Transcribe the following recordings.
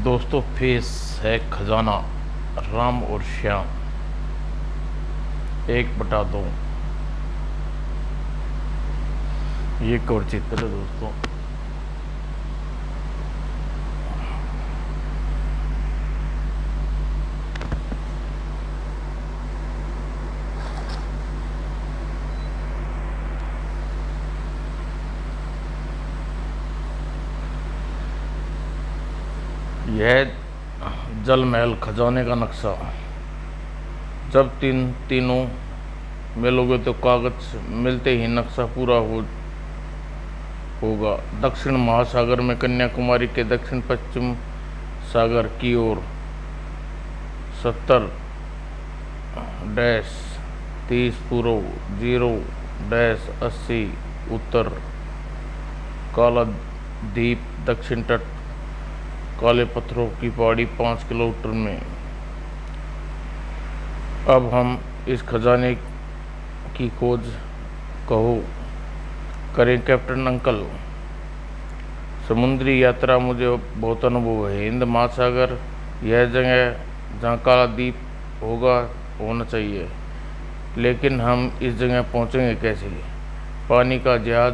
दोस्तों, फेस है खजाना, राम और श्याम 1/2। ये कौर चित्र है दोस्तों। यह जल महल खजाने का नक्शा। जब तीनों मिलोगे तो कागज मिलते ही नक्शा पूरा होगा। दक्षिण महासागर में कन्याकुमारी के दक्षिण पश्चिम सागर की ओर 70-30 पूर्व, 0-80 उत्तर, काला द्वीप दक्षिण तट, काले पत्थरों की पहाड़ी 5 किलोमीटर में। अब हम इस खजाने की खोज करें कैप्टन अंकल। समुद्री यात्रा मुझे बहुत अनुभव है। हिंद महासागर यह जगह जहाँ काला द्वीप होना चाहिए, लेकिन हम इस जगह पहुँचेंगे कैसे? पानी का जहाज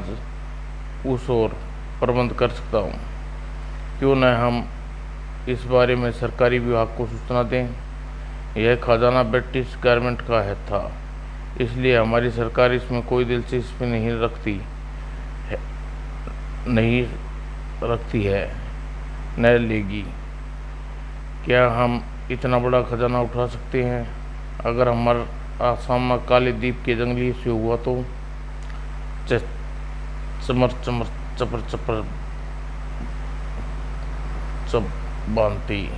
उस ओर प्रबंध कर सकता हूँ। क्यों न हम इस बारे में सरकारी विभाग को सूचना दें। यह खजाना ब्रिटिश गवर्नमेंट का था, इसलिए हमारी सरकार इसमें कोई दिलचस्पी नहीं रखती है, न लेगी। क्या हम इतना बड़ा खजाना उठा सकते हैं? अगर हमारा सामना काले द्वीप के जंगली से हुआ तो? चमर चमर चपर चपर चप बांधती।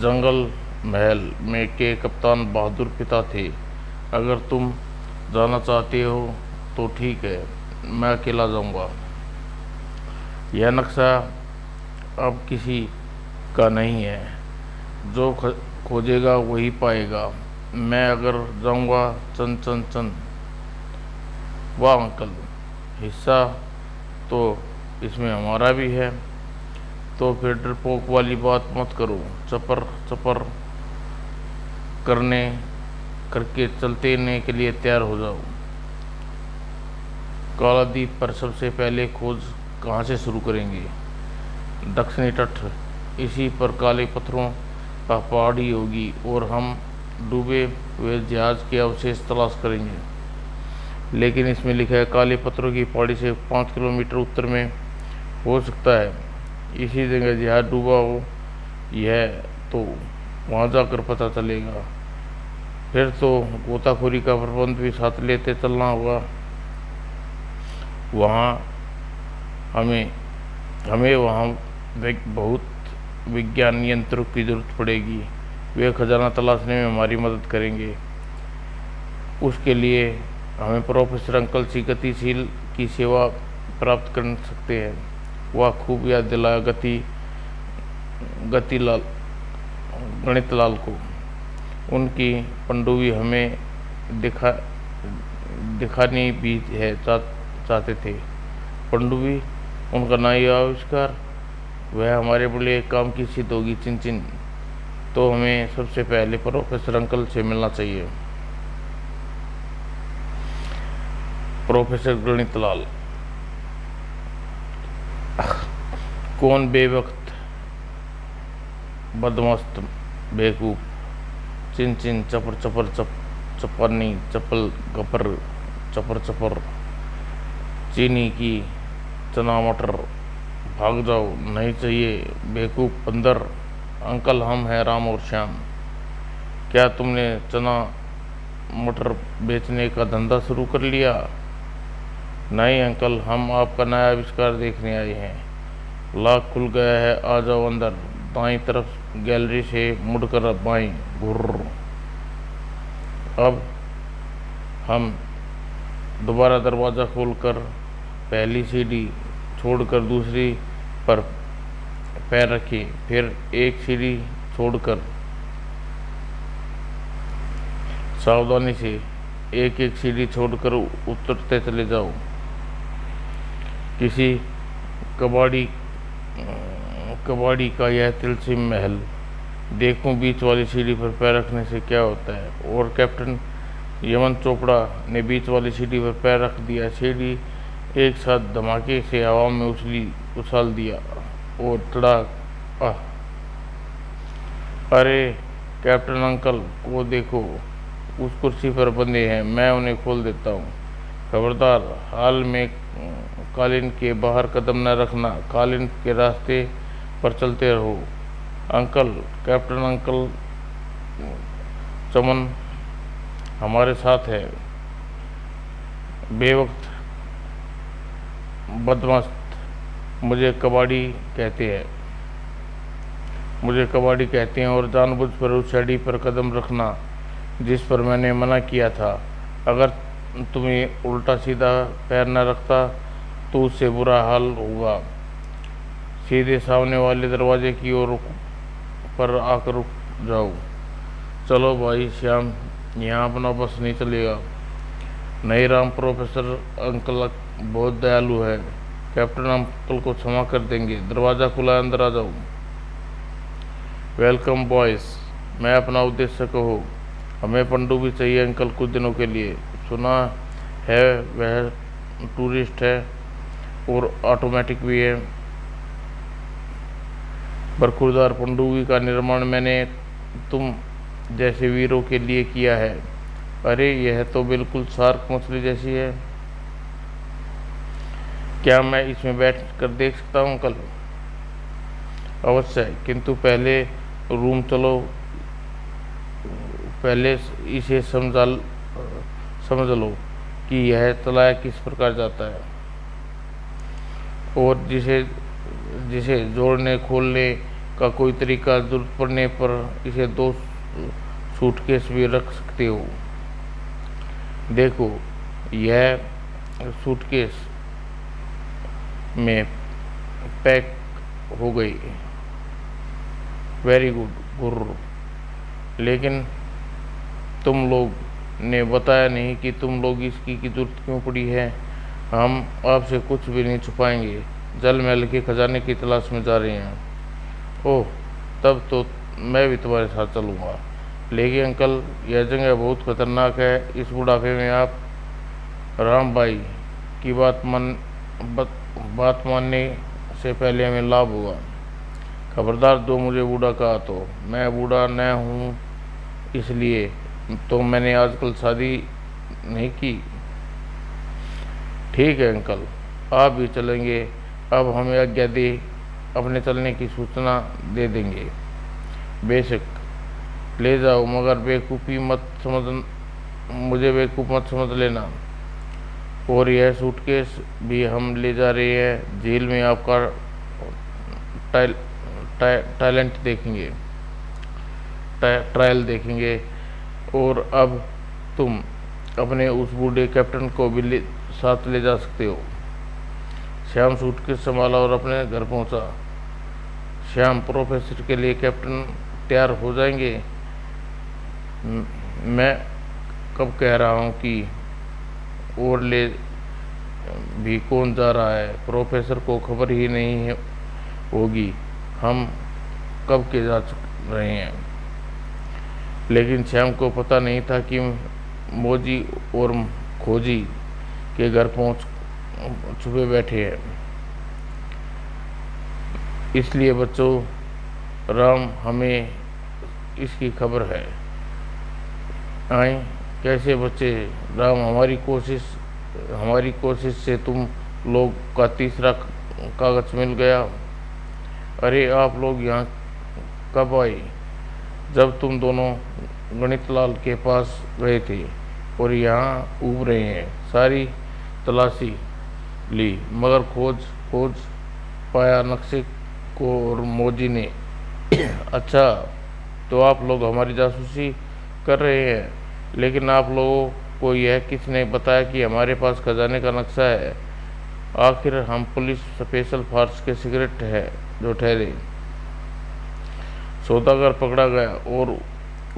जंगल महल में के कप्तान बहादुर पिता थे। अगर तुम जाना चाहते हो तो ठीक है, मैं अकेला जाऊंगा। यह नक्शा अब किसी का नहीं है, जो खोजेगा वही पाएगा। मैं अगर जाऊंगा चन चन चन। वाह अंकल, हिस्सा तो इसमें हमारा भी है। तो फिर डरपोक वाली बात मत करो। चपर चपर करके चलने के लिए तैयार हो जाओ। काला द्वीप पर सबसे पहले खोज कहाँ से शुरू करेंगे? दक्षिणी तट, इसी पर काले पत्थरों का पहाड़ी होगी और हम डूबे हुए जहाज के अवशेष तलाश करेंगे। लेकिन इसमें लिखा है काले पत्थरों की पहाड़ी से 5 किलोमीटर उत्तर में। हो सकता है इसी जगह जहाज डूबा हो। यह तो वहाँ जाकर पता चलेगा। फिर तो गोताखोरी का प्रबंध भी साथ लेते चलना होगा। हमें वहाँ बहुत विज्ञान यंत्रों की जरूरत पड़ेगी। वे खजाना तलाशने में हमारी मदद करेंगे। उसके लिए हमें प्रोफेसर अंकल सी गतिशील की सेवा प्राप्त कर सकते हैं। वह खूब याद दिलाया गणितलाल को। उनकी पनडुब्बी हमें दिखानी भी है चाहते थे। पनडुब्बी, उनका नया आविष्कार, वह हमारे बड़े काम की सिद्ध होगी। चिन तो हमें सबसे पहले प्रोफेसर अंकल से मिलना चाहिए। प्रोफेसर गणितलाल, कौन बेवक्त बदमस्त बेवकूफ। चिन चपर चपर चपरनी चपल गपर चपर चपर। चीनी की चना मटर, भाग जाओ, नहीं चाहिए बेवकूफ बंदर। अंकल, हम हैं राम और श्याम। क्या तुमने चना मटर बेचने का धंधा शुरू कर लिया? नहीं अंकल, हम आपका नया आविष्कार देखने आए हैं। लॉक खुल गया है, आ जाओ अंदर। दाईं तरफ गैलरी से मुड़कर बाईं घुर्र। अब हम दोबारा दरवाज़ा खोलकर पहली सीढ़ी छोड़कर दूसरी पर पैर रखें। फिर एक सीढ़ी छोड़कर सावधानी से एक सीढ़ी छोड़कर उतरते चले जाओ। किसी कबाड़ी कबाड़ी का यह तिलस्म महल, देखूं बीच वाली सीढ़ी पर पैर रखने से क्या होता है। और कैप्टन यमन चोपड़ा ने बीच वाली सीढ़ी पर पैर रख दिया। सीढ़ी एक साथ धमाके से हवा में उछाल दिया और तड़ाक। अरे कैप्टन अंकल को देखो, उस कुर्सी पर बंधे हैं, मैं उन्हें खोल देता हूँ। खबरदार, हाल में कालीन के बाहर कदम न रखना, कालीन के रास्ते पर चलते रहो। अंकल, कैप्टन अंकल चमन हमारे साथ है। बेवक्त बदमस्त मुझे कबाड़ी कहते हैं और जानबूझ कर उस सीढ़ी पर कदम रखना जिस पर मैंने मना किया था। अगर तुम्हें उल्टा सीधा पैर न रखता तो उससे बुरा हाल होगा। सीधे सामने वाले दरवाजे की ओर पर आकर रुक जाओ। चलो भाई श्याम, यहाँ अपना बस नहीं चलेगा। नहीं राम, प्रोफेसर अंकल बहुत दयालु है, कैप्टन अंकल को क्षमा कर देंगे। दरवाज़ा खुला है, अंदर आ जाओ। वेलकम बॉयस, मैं अपना उद्देश्य कहो। हमें पनडुब्बी चाहिए अंकल, कुछ दिनों के लिए। सुना है वह टूरिस्ट है और ऑटोमेटिक भी है। बरखुरदार पनडुब्बी का निर्माण मैंने तुम जैसे वीरों के लिए किया है। अरे यह तो बिल्कुल शार्क मछली जैसी है। क्या मैं इसमें बैठ कर देख सकता हूँ अंकल? अवश्य, किंतु पहले रूम चलो, पहले इसे समझ लो कि यह चलाया किस प्रकार जाता है और जिसे जोड़ने खोलने का कोई तरीका जरूरत पड़ने पर इसे 2 सूटकेस भी रख सकते हो। देखो, यह सूटकेस में पैक हो गई। वेरी गुड गुर्र। लेकिन तुम लोग ने बताया नहीं कि तुम लोग इसकी की जरूरत क्यों पड़ी है। हम आपसे कुछ भी नहीं छुपाएंगे, जल महल के खजाने की तलाश में जा रहे हैं। ओह, तब तो मैं भी तुम्हारे साथ चलूँगा। लेकिन अंकल, यह जगह बहुत खतरनाक है। इस बुढ़ापे में आप राम भाई की बात मानने से पहले हमें लाभ होगा। खबरदार, जो मुझे बूढ़ा कहा तो मैं बूढ़ा न हूँ, इसलिए तो मैंने आजकल शादी नहीं की। ठीक है अंकल, आप भी चलेंगे। अब हमें आज्ञा दे, अपने चलने की सूचना दे देंगे। बेशक, ले जाओ, मगर मुझे बेवकूफ़ मत समझ लेना। और यह सूटकेस भी हम ले जा रहे हैं। झील में आपका टैलेंट देखेंगे, ट्रायल देखेंगे। और अब तुम अपने उस बूढ़े कैप्टन को भी साथ ले जा सकते हो। श्याम सूटकेस संभाला और अपने घर पहुंचा। श्याम, प्रोफेसर के लिए कैप्टन तैयार हो जाएंगे। मैं कब कह रहा हूँ कि और ले भी कौन जा रहा है। प्रोफेसर को खबर ही नहीं होगी हम कब के जा रहे हैं। लेकिन श्याम को पता नहीं था कि मोजी और खोजी के घर पहुंच छुपे बैठे हैं। इसलिए बच्चों, राम, हमें इसकी खबर है। आए कैसे बच्चे? राम, हमारी कोशिश से तुम लोग का तीसरा कागज मिल गया। अरे आप लोग यहाँ कब आए? जब तुम दोनों गणितलाल के पास गए थे और यहाँ उब रहे हैं। सारी तलाशी ली, मगर खोज पाया नक्शे को और मोजी ने। अच्छा, तो आप लोग हमारी जासूसी कर रहे हैं। लेकिन आप लोगों को यह किसने बताया कि हमारे पास खजाने का नक्शा है? आखिर हम पुलिस स्पेशल फोर्स के सिगरेट है जो ठहरे। सौदागर पकड़ा गया और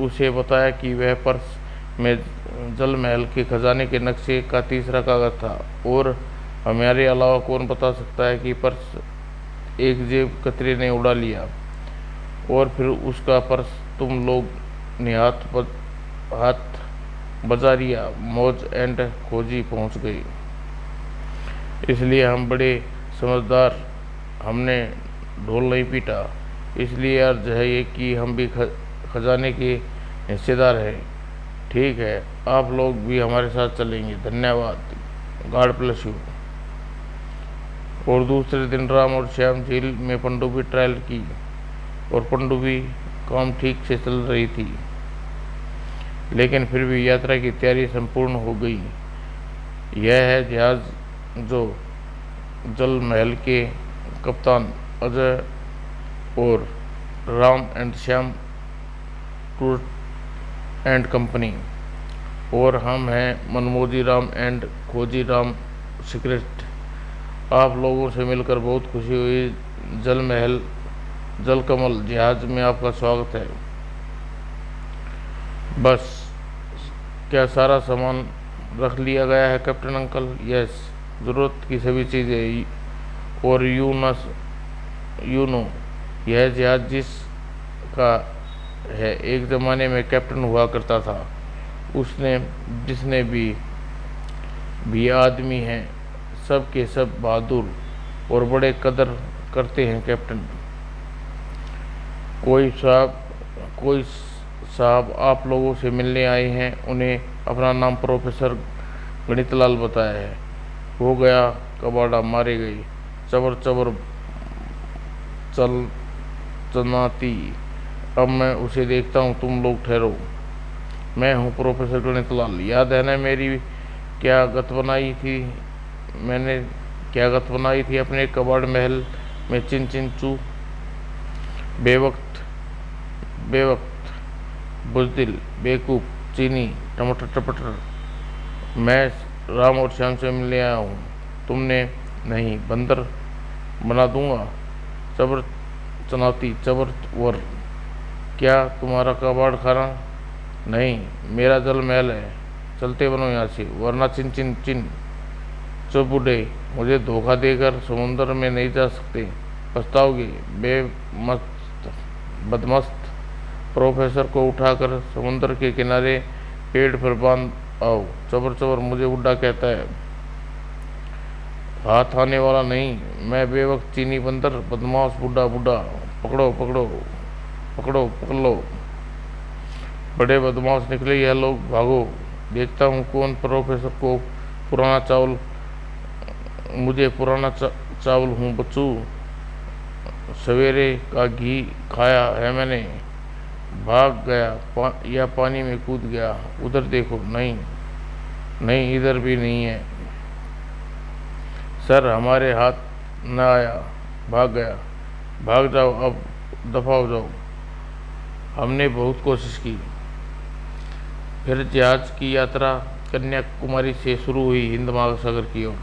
उसे बताया कि वह पर्स में जल महल के खजाने के नक्शे का तीसरा कागज था। और हमारे अलावा कौन बता सकता है कि पर्स एक जेब कतरे ने उड़ा लिया और फिर उसका पर्स तुम लोग ने हाथ बजा लिया। मौज एंड खोजी पहुंच गई। इसलिए हम बड़े समझदार, हमने ढोल नहीं पीटा। इसलिए अर्ज है ये कि हम भी खजाने के हिस्सेदार हैं। ठीक है, आप लोग भी हमारे साथ चलेंगे। धन्यवाद, गॉड ब्लेस यू। और दूसरे दिन राम और श्याम झील में पनडुब्बी ट्रायल की और पनडुब्बी काम ठीक से चल रही थी, लेकिन फिर भी यात्रा की तैयारी संपूर्ण हो गई। यह है जहाज जो जल महल के कप्तान अजय और Ram and Shyam tour and company, और हम हैं मनमोजी राम एंड खोजी राम सीक्रेट। आप लोगों से मिलकर बहुत खुशी हुई। जल महल जल कमल जहाज में आपका स्वागत है। बस क्या सारा सामान रख लिया गया है कैप्टन अंकल? यस, ज़रूरत की सभी चीज़ें। और यू नो यह जहाज जिसका है एक ज़माने में कैप्टन हुआ करता था, उसने जिसने भी आदमी हैं, सब के सब बहादुर और बड़े कदर करते हैं कैप्टन। कोई साहब आप लोगों से मिलने आए हैं। उन्हें अपना नाम प्रोफेसर गणितलाल बताया है। हो गया कबाड़ा, मारे गई, चबर चबर चल चनाती। अब मैं उसे देखता हूँ, तुम लोग ठहरो। मैं हूँ प्रोफेसर गणितलाल। याद है ना मेरी क्या गत बनाई थी? मैंने क्या गत बनाई थी अपने कबाड़ महल में? चिन चिन चू। बेवक्त बुज़दिल, बेवकूफ़, चीनी, टमाटर टपटर। मैं राम और श्याम से मिलने आया हूँ। तुमने नहीं, बंदर बना दूंगा। चबर चनाती, चबर वर। क्या तुम्हारा कबाड़ खाना? नहीं, मेरा जल महल है। चलते बनो यहाँ से, वरना चिन चिन चिन। चुप बूढ़े, मुझे धोखा देकर समुद्र में नहीं जा सकते, पछताओगे। बेमस्त बदमस्त। प्रोफेसर को उठाकर समुद्र के किनारे पेड़ पर बांध आओ। चबर चबर मुझे बुढ़ा कहता है, हाथ आने वाला नहीं। मैं बेवक्त चीनी बंदर, बदमाश बुढ़ा। पकड़ो पकड़ो पकड़ो, पकड़ लो। बड़े बदमाश निकले यह लोग, भागो। देखता हूँ कौन प्रोफेसर को पुराना चावल, मुझे पुराना चावल हूँ बच्चू। सवेरे का घी खाया है मैंने। भाग गया या पानी में कूद गया? उधर देखो। नहीं, इधर भी नहीं है। सर हमारे हाथ न आया, भाग गया। भाग जाओ, अब दफा हो जाओ। हमने बहुत कोशिश की। फिर जहाज की यात्रा कन्याकुमारी से शुरू हुई हिंद महासागर की ओर।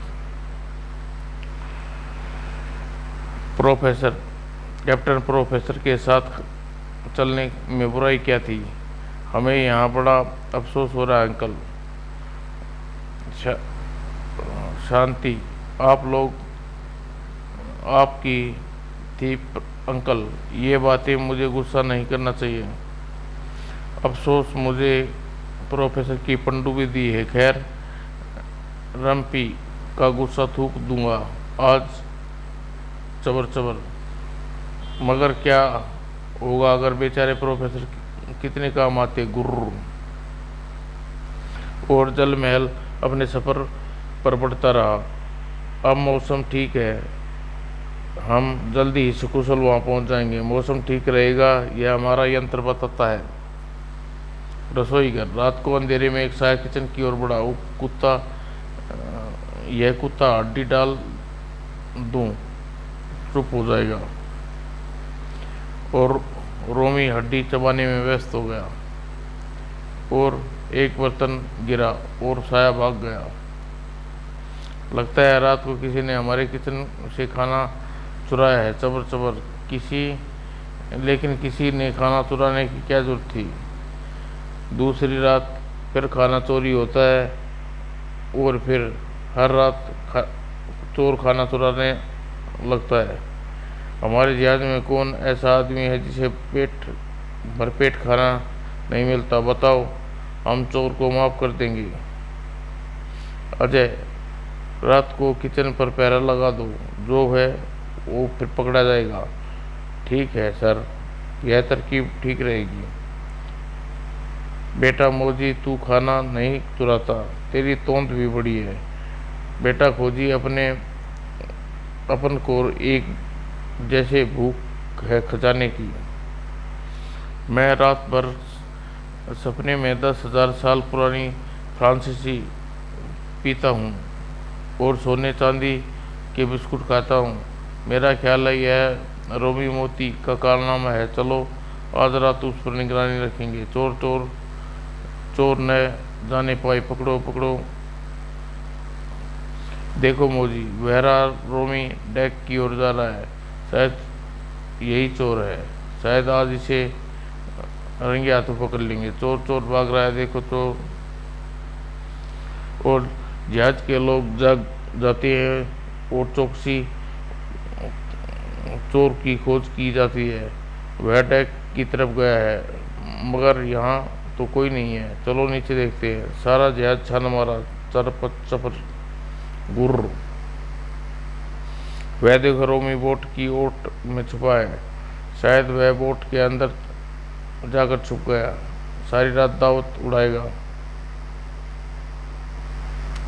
कैप्टन प्रोफेसर के साथ चलने में बुराई क्या थी? हमें यहाँ बड़ा अफसोस हो रहा है अंकल। शांति, आप लोग आपकी थी अंकल। ये बातें मुझे गुस्सा नहीं करना चाहिए। अफसोस मुझे प्रोफेसर की पनडुब्बी दी है। खैर, रम्पी का गुस्सा थूक दूंगा आज। चबर चबर। मगर क्या होगा अगर बेचारे प्रोफेसर कितने काम आते? गुर्र। और जल महल अपने सफ़र पर बढ़ता रहा। अब मौसम ठीक है, हम जल्दी ही सकुशल वहाँ पहुँच जाएंगे। मौसम ठीक रहेगा, यह हमारा यंत्र बताता है। रसोई घर। रात को अंधेरे में एक साया किचन की ओर बढ़ा। यह कुत्ता हड्डी डाल दूं, चुप हो जाएगा। और रोमी हड्डी चबाने में व्यस्त हो गया। और एक बर्तन गिरा और साया भाग गया। लगता है रात को किसी ने हमारे किचन से खाना चुराया है। चबर चबर। लेकिन किसी ने खाना चुराने की क्या जरूरत थी? दूसरी रात फिर खाना चोरी होता है, और फिर हर रात चोर खाना चुराने लगता है। हमारे जहाज में कौन ऐसा आदमी है जिसे पेट भरपेट खाना नहीं मिलता? बताओ, हम चोर को माफ़ कर देंगे। अजय, रात को किचन पर पहरा लगा दो, जो है वो फिर पकड़ा जाएगा। ठीक है सर, यह तरकीब ठीक रहेगी। बेटा मौजी, तू खाना नहीं चुराता, तेरी तोंद भी बड़ी है। बेटा खोजी, अपन को एक जैसे भूख है खजाने की। मैं रात भर सपने में 10,000 साल पुरानी फ्रांसीसी पीता हूँ और सोने चांदी के बिस्कुट खाता हूँ। मेरा ख्याल है यह रोमी मोती का कारनामा है। चलो, आज रात उस पर निगरानी रखेंगे। चोर चोर चोर न जाने पाए, पकड़ो पकड़ो। देखो मौजी, बहरा रोमी डेक की ओर जा रहा है। शायद यही चोर है। शायद आज इसे रंगे हाथों पकड़ लेंगे। चोर चोर भाग रहा है, देखो चोर। और जहाज के लोग जाग जाते हैं और चौकसी चोर की खोज की जाती है। वह डेक की तरफ गया है, मगर यहाँ तो कोई नहीं है। चलो नीचे देखते हैं। सारा जहाज छान मारा, चरपट चपर गुर्र। वह देखो, रोमी बोट की ओट में छुपा है। शायद वह बोट के अंदर जाकर छुप गया। सारी रात दावत उड़ाएगा।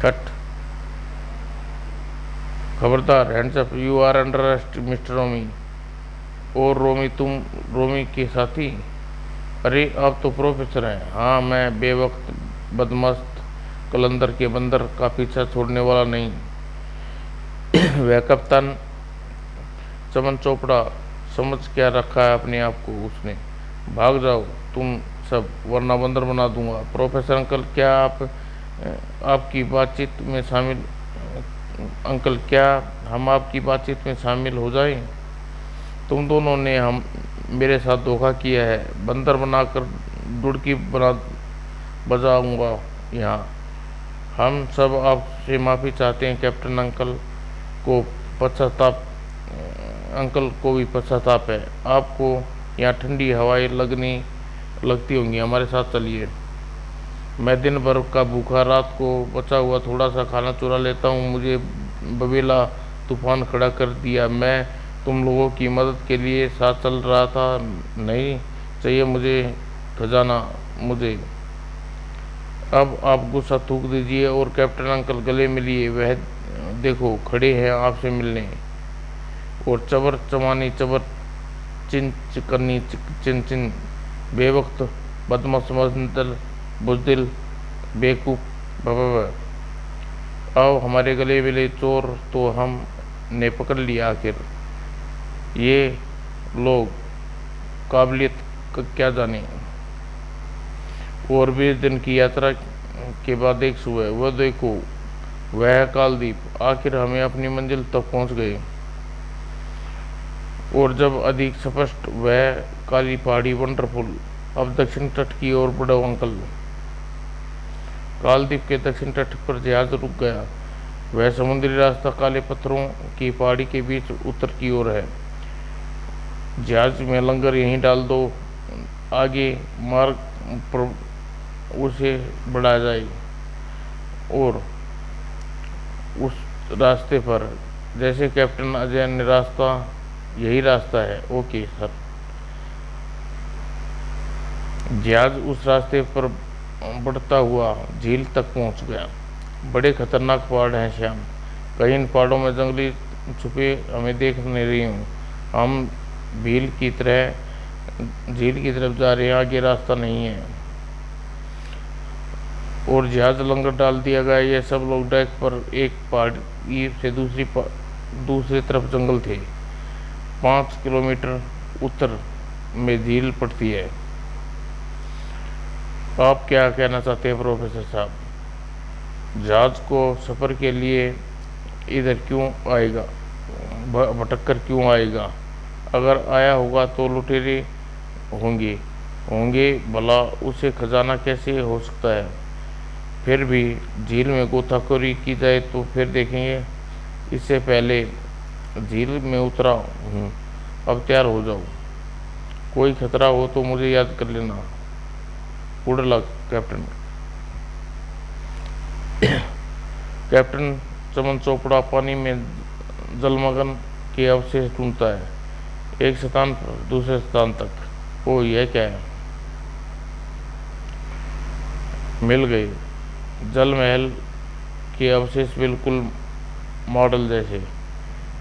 कट। खबरदार, hands up, you are under arrest mister Romi. और रोमी, तुम रोमी के साथी? अरे, आप तो प्रोफेसर हैं। हाँ, मैं बेवक्त बदमस्त कलंदर के बंदर का पीछा छोड़ने वाला नहीं। वह कप्तान चमन चोपड़ा समझ क्या रखा है अपने आप को उसने। भाग जाओ तुम सब, वरना बंदर बना दूंगा। प्रोफेसर अंकल, क्या आपकी बातचीत में शामिल अंकल, क्या हम आपकी बातचीत में शामिल हो जाएं? तुम दोनों ने हम मेरे साथ धोखा किया है। बंदर बनाकर दुड़की बना बजाऊंगा यहाँ। हम सब आपसे माफ़ी चाहते हैं कैप्टन। अंकल को भी पश्चाताप है। आपको यहाँ ठंडी हवाएं लगती होंगी। हमारे साथ चलिए। मैं दिन भर का भूखा, रात को बचा हुआ थोड़ा सा खाना चुरा लेता हूँ। मुझे बबेला तूफान खड़ा कर दिया। मैं तुम लोगों की मदद के लिए साथ चल रहा था। नहीं चाहिए मुझे खजाना, मुझे। अब आप गुस्सा थूक दीजिए और कैप्टन अंकल गले मिलिए। वह देखो खड़े हैं आपसे मिलने। और चबर चमानी चबर चिन चिकनी चिन चिन, बेवक्त बदमाश मंदल बुजदिल बेवकूफ़ बाबा। आओ हमारे गले मिले चोर, तो हम ने पकड़ लिया आखिर। ये लोग काबिलियत का क्या जाने। और 20 दिन की यात्रा के बाद एक सुबह, वह देखो, वह कालदीप। आखिर हमें अपनी मंजिल तक पहुंच गए। और जब अधिक स्पष्ट, वह काली पहाड़ी वंडरफुल। अब दक्षिण तट की ओर बढ़ो अंकल। कालदीप के दक्षिण तट पर जहाज रुक गया। वह समुद्री रास्ता काले पत्थरों की पहाड़ी के बीच उत्तर की ओर है। जहाज में लंगर यहीं डाल दो, आगे मार्ग पर उसे बढ़ाया जाए। और उस रास्ते पर, जैसे कैप्टन अजय ने रास्ता, यही रास्ता है। Okay sir. जहाज उस रास्ते पर बढ़ता हुआ झील तक पहुंच गया। बड़े खतरनाक पहाड़ हैं श्याम। कहीं इन पहाड़ों में जंगली छुपे हमें देख नहीं रही हूँ। हम झील की तरफ जा रहे हैं, आगे रास्ता नहीं है। और जहाज लंगर डाल दिया गया। ये सब लोग डेक पर, एक पहाड़ी से दूसरी तरफ जंगल थे। 5 किलोमीटर उत्तर में झील पड़ती है। आप क्या कहना चाहते हैं प्रोफेसर साहब? जहाज को सफ़र के लिए इधर क्यों आएगा, भटक कर क्यों आएगा? अगर आया होगा तो लुटेरे होंगे भला, उसे खजाना कैसे हो सकता है? फिर भी झील में गोताखोरी की जाए तो फिर देखेंगे। इससे पहले झील में उतरा हूँ अब तैयार हो जाओ, कोई खतरा हो तो मुझे याद कर लेना। Good luck captain. कैप्टन चमन चोपड़ा पानी में जलमग्न के अवशेष ढूंढता है, एक स्थान पर दूसरे स्थान तक। ओ यह क्या है? मिल गए जल महल के अवशेष, बिल्कुल मॉडल जैसे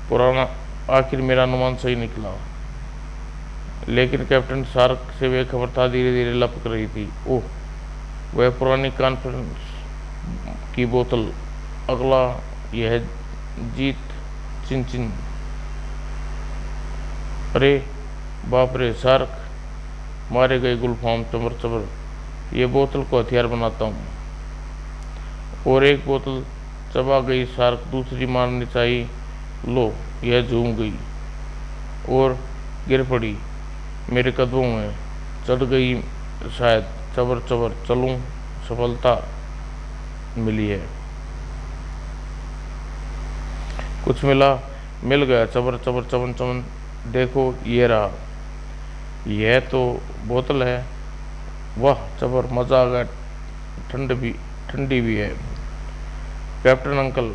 पुराना। आखिर मेरा अनुमान सही निकला। लेकिन कैप्टन, शार्क से बेखबर धीरे धीरे लपक रही थी। ओह, वह पुरानी कॉन्फ्रेंस की बोतल। अगला यह जीत चिन। अरे बाप रे, शार्क मारे गए गुलफाम चबर चबर। ये बोतल को हथियार बनाता हूँ। और एक बोतल चबा गई शार्क, दूसरी मारनी चाहिए। लो, यह झूम गई और गिर पड़ी मेरे कदमों में, चढ़ गई शायद। चबर चबर चलूं, सफलता मिली है। कुछ मिल गया। चबर चबर चमन चमन, देखो ये रहा। यह तो बोतल है। वाह चबर, मजा आ गया। ठंडी भी है। कैप्टन अंकल,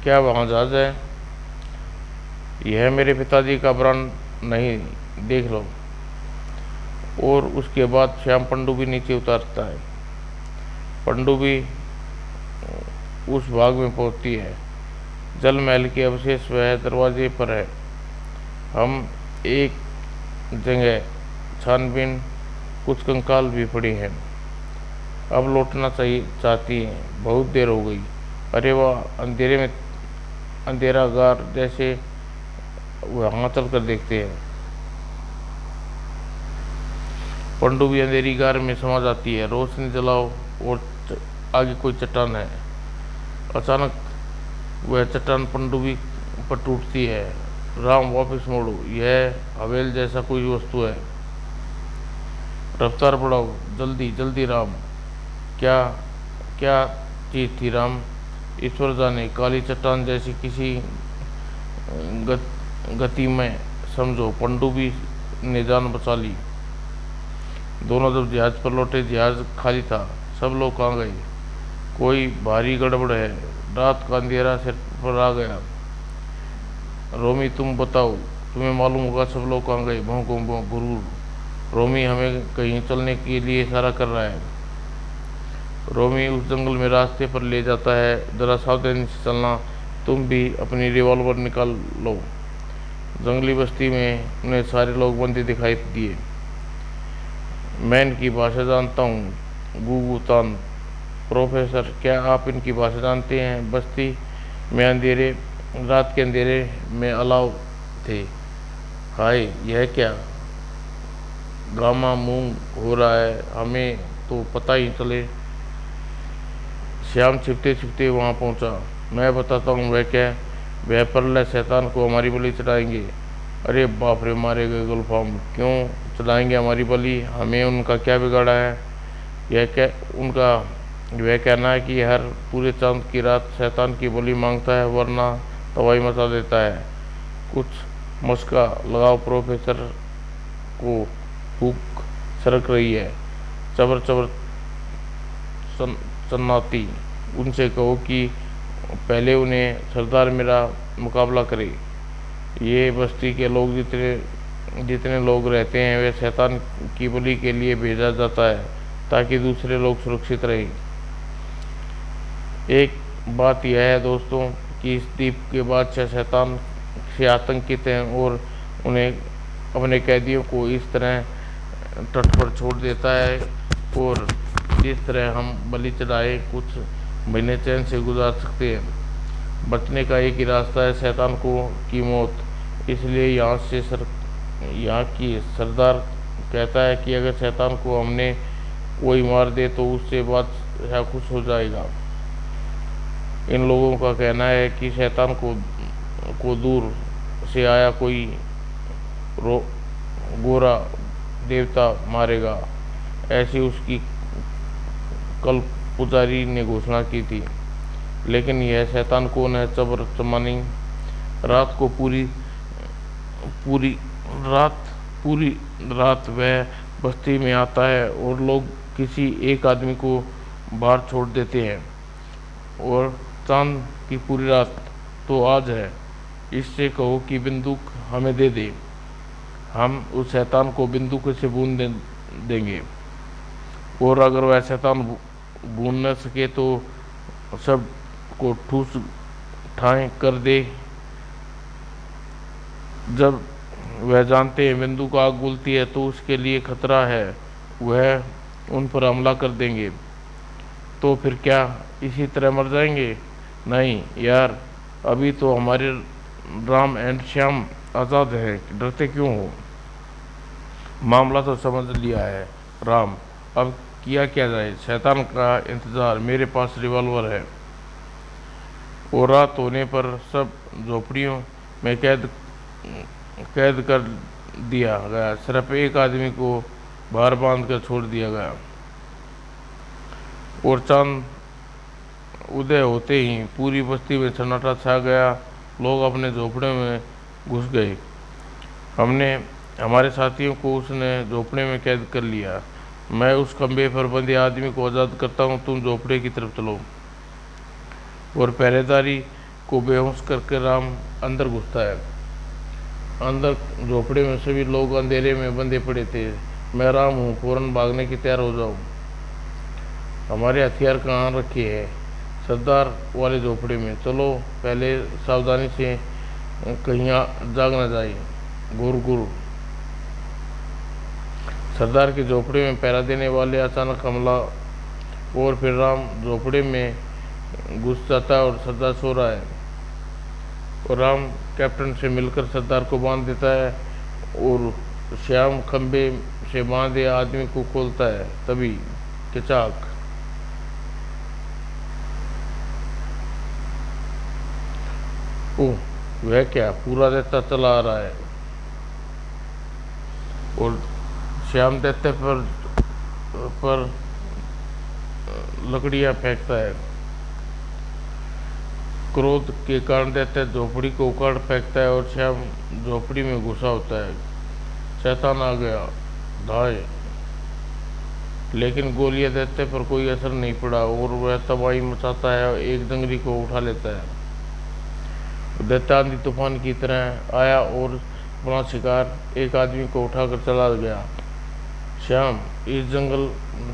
क्या वहाँ जहाज है? यह मेरे पिताजी का ब्रांड नहीं, देख लो। और उसके बाद श्याम पनडुब्बी नीचे उतारता है। पनडुब्बी उस भाग में पहुंचती है। जल महल के अवशेष वह दरवाजे पर है। हम एक जगह छानबीन, कुछ कंकाल भी पड़े हैं। अब लौटना चाहती हैं, बहुत देर हो गई। अरे वाह, अंधेरे में अंधेरा गार जैसे। वहाँ चल कर देखते हैं। पनडुब्बी अंधेरी गार में समा जाती है। रोशनी जलाओ और आगे कोई चट्टान है। अचानक वह चट्टान पनडुब्बी पर टूटती है। राम, वापस मोड़ो, यह हवेल जैसा कोई वस्तु है। रफ्तार बढ़ाओ, जल्दी जल्दी राम। क्या क्या चीज थी राम? ईश्वर जाने। काली चट्टान जैसी किसी गति में समझो। पनडुब्बी ने जान बचा ली। दोनों जब जहाज पर लौटे, जहाज खाली था। सब लोग कहाँ गए? कोई भारी गड़बड़ है। रात का अंधेरा सिर पर आ गया। रोमी, तुम बताओ, तुम्हें मालूम होगा सब लोग कहाँ गए? भौं गुरूर। रोमी हमें कहीं चलने के लिए इशारा कर रहा है। रोमी उस जंगल में रास्ते पर ले जाता है, जरा सावधानी से चलना। तुम भी अपनी रिवॉल्वर निकाल लो। जंगली बस्ती में उन्हें सारे लोग बंदे दिखाई दिए। मैं इनकी भाषा जानता हूँ, गूगूतान। प्रोफेसर, क्या आप इनकी भाषा जानते हैं? बस्ती में रात के अंधेरे में अलाव थे। हाय, यह क्या गामा मूंग हो रहा है? हमें तो पता ही चले। श्याम छिपते छिपते वहाँ पहुँचा। मैं बताता हूँ वह क्या। वह प्रलय शैतान को हमारी बलि चढ़ाएंगे। अरे बाप रे, मारे गए गुलफाम। क्यों चढ़ाएंगे हमारी बलि? हमें उनका क्या बिगाड़ा है? वह कहना है कि हर पूरे चांद की रात शैतान की बलि मांगता है, वरना तबाही मचा देता है। कुछ मस्का लगाओ। प्रोफेसर को भूख सरक रही है। चबर चबर चन्नाती, उनसे कहो कि पहले उन्हें सरदार मेरा मुकाबला करे। ये बस्ती के लोग जितने लोग रहते हैं, वे शैतान की बलि के लिए भेजा जाता है, ताकि दूसरे लोग सुरक्षित रहें। एक बात यह है दोस्तों कि इस द्वीप के बादशाह शैतान से आतंकित हैं और उन्हें अपने कैदियों को इस तरह तट पर छोड़ देता है। और जिस तरह हम बलि चढ़ाए कुछ महीने चैन से गुजार सकते हैं। बचने का एक ही रास्ता है, शैतान की मौत। इसलिए यहाँ की सरदार कहता है कि अगर शैतान को हमने कोई मार दे तो उससे बादशाह खुश हो जाएगा। इन लोगों का कहना है कि शैतान को दूर से आया कोई गोरा देवता मारेगा, ऐसी उसकी कल पुजारी ने घोषणा की थी। लेकिन यह शैतान कौन है? चबर चमानी। रात को पूरी रात पूरी रात वह बस्ती में आता है और लोग किसी एक आदमी को बाहर छोड़ देते हैं और चांद की पूरी रात तो आज है, इससे कहो कि बंदूक हमें दे दे, हम उस शैतान को बंदूक से देंगे और अगर वह शैतान बून न सके तो सब को ठूस ठाएं कर दे। जब वह जानते हैं बंदूक आग बुलती है तो उसके लिए खतरा है, वह उन पर हमला कर देंगे, तो फिर क्या इसी तरह मर जाएंगे? नहीं यार, अभी तो हमारे राम एंड श्याम आज़ाद हैं, डरते क्यों हो? मामला तो समझ लिया है राम, अब किया क्या जाए? शैतान का इंतज़ार, मेरे पास रिवॉल्वर है। और रात होने पर सब झोपड़ियों में कैद कर दिया गया, सिर्फ एक आदमी को बाहर बांध कर छोड़ दिया गया। और चांद उदय होते ही पूरी बस्ती में सन्नाटा छा गया, लोग अपने झोपड़े में घुस गए। हमारे साथियों को उसने झोपड़े में कैद कर लिया। मैं उस खंबे पर बंधे आदमी को आज़ाद करता हूँ, तुम झोपड़े की तरफ चलो। और पहरेदारी को बेहोश करके राम अंदर घुसता है। अंदर झोपड़े में सभी लोग अंधेरे में बंधे पड़े थे। मैं राम हूँ, फौरन भागने की तैयार हो जाओ। हमारे हथियार कहाँ रखे हैं? सरदार वाले झोपड़े में। चलो पहले सावधानी से कहीं जाग न जाए। गुर गुर। सरदार के झोपड़े में पहरा देने वाले अचानक हमला और फिर राम झोपड़े में घुस जाता है और सरदार सो रहा है और राम कैप्टन से मिलकर सरदार को बांध देता है और श्याम खंबे से बांधे आदमी को खोलता है। तभी किचाक, ओह वह क्या, पूरा दैत्य चला आ रहा है और श्याम दैत्य पर लकड़ियां फेंकता है। क्रोध के कारण दैत्य झोपड़ी को उखाड़ फेंकता है और श्याम झोपड़ी में घुसा होता है। शैतान आ गया, धाए, लेकिन गोलियां दैत्य पर कोई असर नहीं पड़ा और वह तबाही मचाता है, एक डंगरी को उठा लेता है। दैत्य आंधी तूफान की तरह आया और अपना शिकार एक आदमी को उठाकर चला गया। श्याम, इस जंगल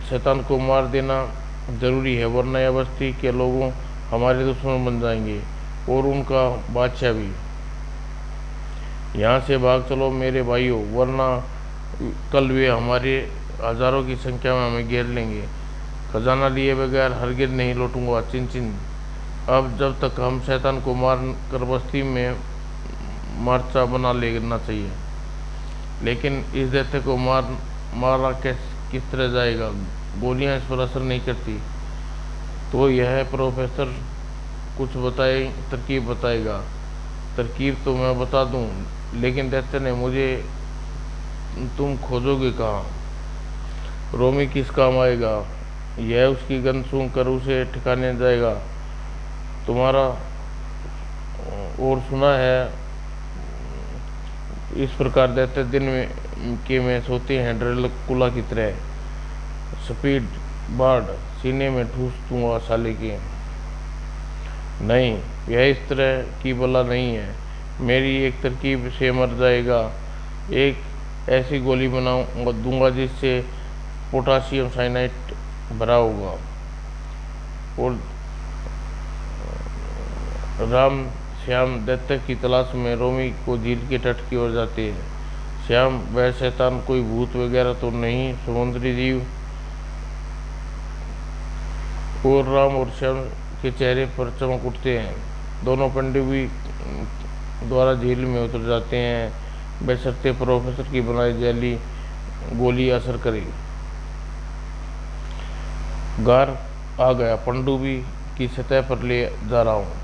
शैतान को मार देना जरूरी है, वरना यह बस्ती के लोगों हमारे दुश्मन बन जाएंगे और उनका बादशाह भी। यहाँ से भाग चलो मेरे भाइयों, वरना कल वे हमारे हजारों की संख्या में हमें घेर लेंगे। खजाना लिए बगैर हरगिज नहीं लौटूंगा। चिन चिन। अब जब तक हम शैतान को मार कर बस्ती में मार्चा लेना चाहिए, लेकिन इस दैत्य को मारा किस तरह जाएगा? गोलियां इस पर असर नहीं करती। तो यह प्रोफेसर कुछ बताए, तरकीब बताएगा। तरकीब तो मैं बता दूं, लेकिन दैत्य ने मुझे तुम खोजोगे कहाँ? रोमी किस काम आएगा? यह उसकी गंध सूंघ कर उसे ठिकाने जाएगा। तुम्हारा और सुना है इस प्रकार दैत्य दिन में सोते हैं ड्रेकुला की तरह। स्पीड बार्ड, सीने में ठूस दूंगा साले के। नहीं, यह इस तरह की बला नहीं है। मेरी एक तरकीब से मर जाएगा। एक ऐसी गोली दूंगा जिससे पोटासियम साइनाइड भरा होगा। और राम श्याम दैत्य की तलाश में रोमी को झील के तट की ओर जाते हैं। श्याम, वह शैतान कोई भूत वगैरह तो नहीं, समुद्री जीव? और राम और श्याम के चेहरे पर चमक उठते हैं। दोनों पनडुब्बी द्वारा झील में उतर जाते हैं, बशर्ते प्रोफेसर की बनाई जैली गोली असर करे। गार आ गया, पनडुब्बी की सतह पर ले जा रहा हूँ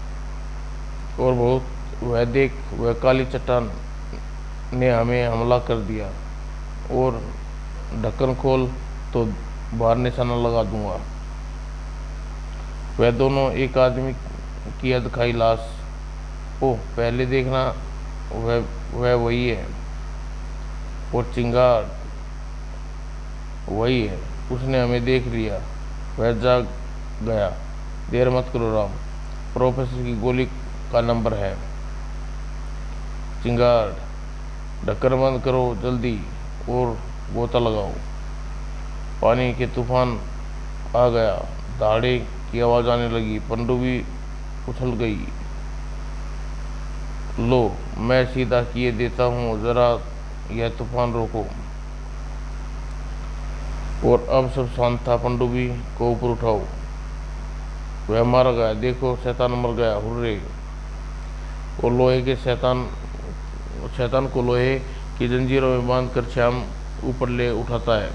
और बहुत वह देख, वह काली चट्टान ने हमें हमला कर दिया और ढक्कन खोल तो बाहर निशाना लगा दूंगा। वह दोनों एक आदमी की अधखाई लाश। ओह, पहले देखना, वह वही है। वो चिंगार वही है, उसने हमें देख लिया, वह जाग गया। देर मत करो राम, प्रोफेसर की गोली का नंबर है। चिंगार ढक्कन बंद करो जल्दी और गोता लगाओ। पानी के तूफान आ गया, दहाड़े की आवाज़ आने लगी, पनडुब्बी उछल गई। लो मैं सीधा किए देता हूँ, ज़रा यह तूफान रोको। और अब सब शांत था। पनडुब्बी को ऊपर उठाओ, वह मारा गया, देखो शैतान मर गया, हुर्रे। और लोहे के शैतान को लोहे की जंजीरों में बांधकर श्याम ऊपर ले उठाता है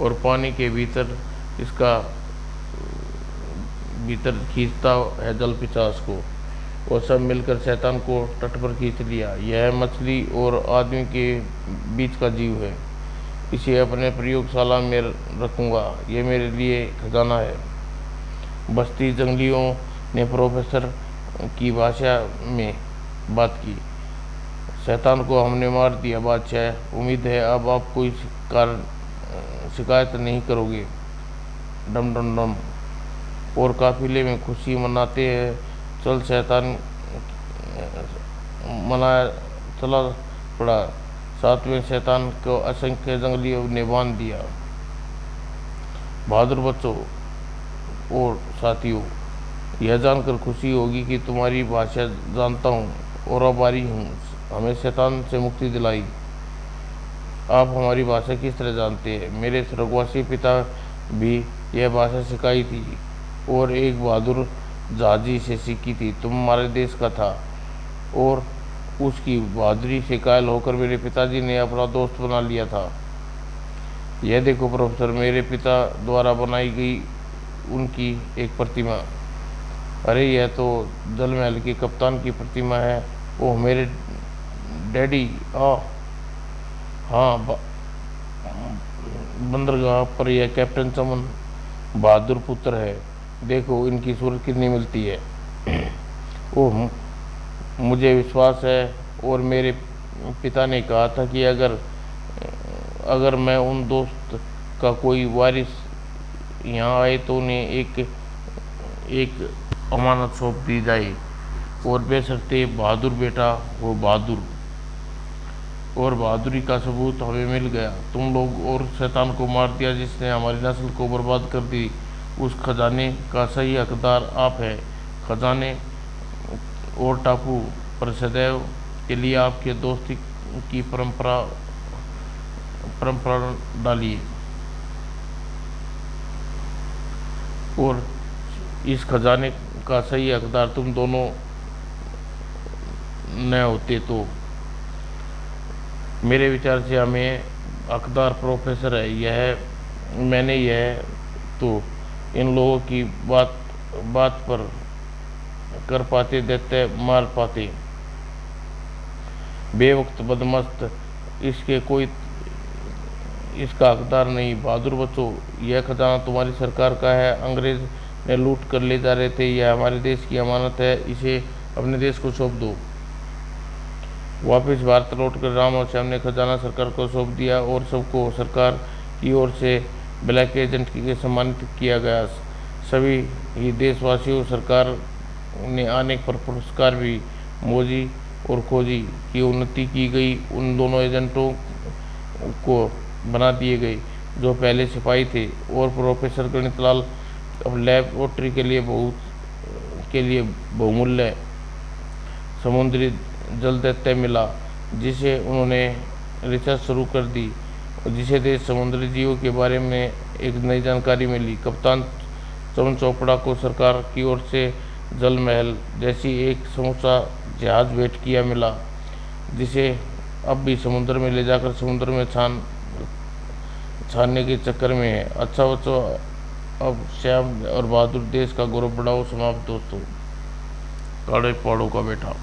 और पानी के भीतर खींचता है जल पिशाच को। और सब मिलकर शैतान को तट पर खींच लिया। यह मछली और आदमी के बीच का जीव है, इसे अपने प्रयोगशाला में रखूँगा, ये मेरे लिए खजाना है। बस्ती जंगलियों ने प्रोफेसर की भाषा में बात की। शैतान को हमने मार दिया बादशाह, उम्मीद है अब आप कोई शिकायत नहीं करोगे। डम डम डम। और काफिले में खुशी मनाते हैं। चल शैतान मनाया चला पड़ा। सातवें शैतान को असंख्य जंगलियों ने बांध दिया। बहादुर बच्चों और साथियों, यह जानकर खुशी होगी कि तुम्हारी भाषा जानता हूँ और आभारी हूँ, हमें शैतान से मुक्ति दिलाई। आप हमारी भाषा किस तरह जानते हैं? मेरे स्वर्गवासी पिता भी यह भाषा सिखाई थी और एक बहादुर जहाजी से सीखी थी। तुम हमारे देश का था और उसकी बहादुरी से कायल होकर मेरे पिताजी ने अपना दोस्त बना लिया था। यह देखो प्रोफेसर, मेरे पिता द्वारा बनाई गई उनकी एक प्रतिमा। अरे यह तो जल महल के कप्तान की प्रतिमा है। ओह मेरे डैडी। हाँ, बंदरगाह पर यह कैप्टन चमन बहादुर पुत्र है। देखो इनकी सूरत कितनी मिलती है। ओह मुझे विश्वास है, और मेरे पिता ने कहा था कि अगर मैं उन दोस्त का कोई वारिस यहाँ आए तो उन्हें एक अमानत सौंप दी जाए, और बेशर्ते बहादुर बेटा हो बहादुर। और बहादुरी का सबूत हमें मिल गया। तुम लोग और शैतान को मार दिया जिसने हमारी नस्ल को बर्बाद कर दी। उस खजाने का सही हकदार आप है। खजाने और टापू पर सदैव के लिए आपके दोस्ती की परंपरा डालिए। और इस खजाने का सही हकदार तुम दोनों न होते तो मेरे विचार से हमें हकदार प्रोफेसर है। मैंने यह तो इन लोगों की बात पर कर पाते, दैत्य मार पाते। बेवक्त बदमस्त, इसका हकदार नहीं। बहादुर बच्चों, यह खजाना तुम्हारी सरकार का है, अंग्रेज ने लूट कर ले जा रहे थे। यह हमारे देश की अमानत है, इसे अपने देश को सौंप दो। वापस भारत लौटकर राम और श्याम ने खजाना सरकार को सौंप दिया और सबको सरकार की ओर से ब्लैक एजेंट के सम्मानित किया गया। सभी ही देशवासियों, सरकार ने अनेक पर पुरस्कार भी मोजी और खोजी की उन्नति की गई। उन दोनों एजेंटों को बना दिए गए जो पहले सिपाही थे, और प्रोफेसर गणितलाल अब लैबोरेटरी के लिए बहुमूल्य समुद्री जल दैत्य मिला, जिसे उन्होंने रिसर्च शुरू कर दी, जिसे देश समुद्री जीवों के बारे में एक नई जानकारी मिली। कप्तान चमन चोपड़ा को सरकार की ओर से जल महल जैसी एक समूचा जहाज भेंट किया मिला, जिसे अब भी समुद्र में ले जाकर समुद्र में छानने के चक्कर में है। अच्छा बच्चों, अब श्याम और बहादुर देश का गौरव बढ़ाओ। समाप्त दोस्तों। काले पहाड़ों का बेटा।